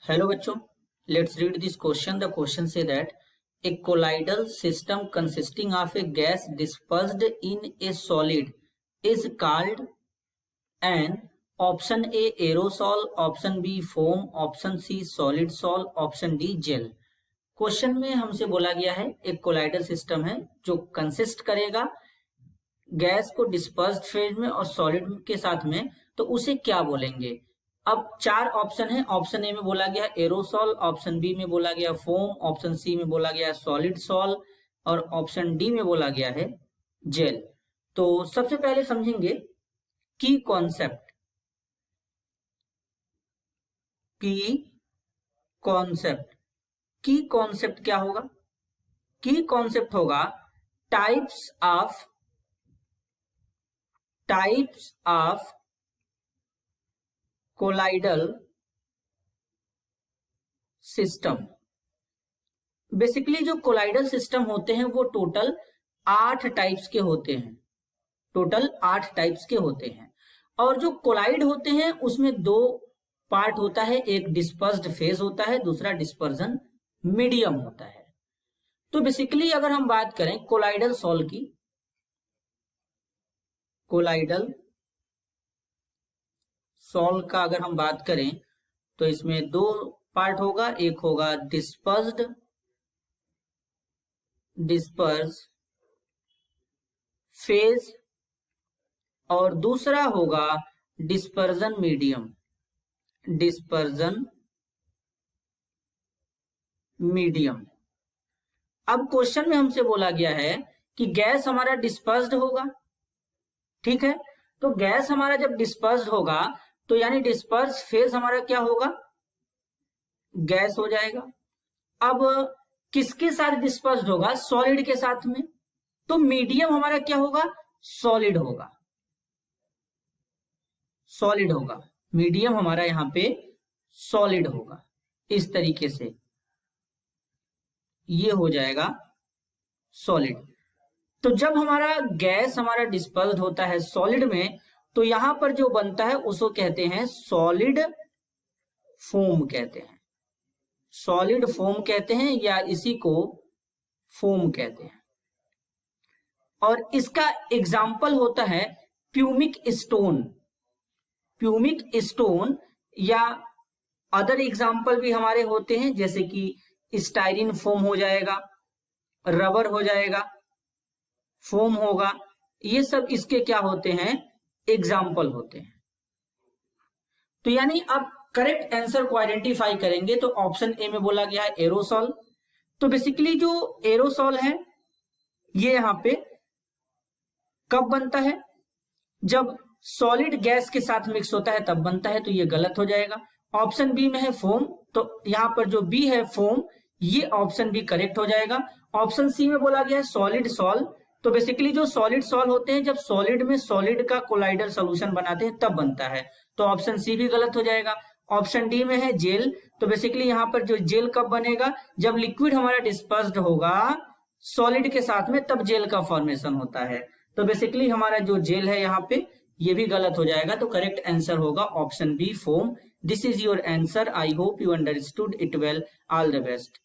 Hello बच्चों, let's read this question. The question say that a colloidal system consisting of a gas dispersed in a solid is called an option A aerosol, option B foam, option C solid sol, option D gel. Question में हमसे बोला गया है एक colloidal system है जो consist करेगा gas को डिस्पर्स्ड फेज में और सॉलिड के साथ में, तो उसे क्या बोलेंगे। अब चार ऑप्शन है। ऑप्शन ए में बोला गया एरोसॉल, ऑप्शन बी में बोला गया फोम, ऑप्शन सी में बोला गया सॉलिड सॉल और ऑप्शन डी में बोला गया है जेल। तो सबसे पहले समझेंगे की कॉन्सेप्ट। की कॉन्सेप्ट क्या होगा? की कॉन्सेप्ट होगा types of colloidal system. Basically जो कोलाइडल सिस्टम होते हैं वो टोटल 8 टाइप्स के होते हैं। और जो कोलाइड होते हैं उसमें दो पार्ट होता है, एक डिस्पर्स्ड फेज होता है, दूसरा डिस्पर्जन मीडियम होता है। तो बेसिकली अगर हम बात करें कोलाइडल सॉल की, कोलाइडल सॉल का अगर हम बात करें तो इसमें दो पार्ट होगा, एक होगा डिस्पर्स फेज और दूसरा होगा डिस्पर्जन मीडियम। अब क्वेश्चन में हमसे बोला गया है कि गैस हमारा डिस्पर्स्ड होगा, ठीक है। तो गैस हमारा जब डिस्पर्स्ड होगा तो यानी डिस्पर्स फेज हमारा क्या होगा? गैस हो जाएगा। अब किसके साथ डिस्पर्स्ड होगा? सॉलिड के साथ में। तो मीडियम हमारा क्या होगा? सॉलिड होगा। मीडियम हमारा यहां पे सॉलिड होगा। इस तरीके से ये हो जाएगा सॉलिड। तो जब हमारा गैस हमारा डिस्पर्स्ड होता है सॉलिड में, तो यहां पर जो बनता है उसको कहते हैं सॉलिड फोम कहते हैं या इसी को फोम कहते हैं। और इसका एग्जाम्पल होता है प्यूमिक स्टोन या अदर एग्जाम्पल भी हमारे होते हैं, जैसे कि स्टाइरिन फोम हो जाएगा, रबर हो जाएगा, फोम होगा। ये सब इसके क्या होते हैं? एग्जाम्पल होते हैं। तो यानी अब करेक्ट आंसर को आइडेंटिफाई करेंगे तो ऑप्शन ए में बोला गया है एरोसॉल। तो बेसिकली जो एरोसॉल है ये यहां पे कब बनता है? जब सॉलिड गैस के साथ मिक्स होता है तब बनता है, तो ये गलत हो जाएगा। ऑप्शन बी में है फोम, तो यहां पर जो बी है फोम, ये ऑप्शन बी करेक्ट हो जाएगा। ऑप्शन सी में बोला गया है सॉलिड सॉल, तो बेसिकली जो सॉलिड सॉल होते हैं जब सॉलिड में सॉलिड का कोलाइडल सॉल्यूशन बनाते हैं तब बनता है, तो ऑप्शन सी भी गलत हो जाएगा। ऑप्शन डी में है जेल, तो बेसिकली यहां पर जो जेल कब बनेगा? जब लिक्विड हमारा डिस्पर्स्ड होगा सॉलिड के साथ में, तब जेल का फॉर्मेशन होता है। तो बेसिकली हमारा जो जेल है यहाँ पे ये भी गलत हो जाएगा। तो करेक्ट आंसर होगा option B foam. This is your answer. I hope you understood it well. All the best.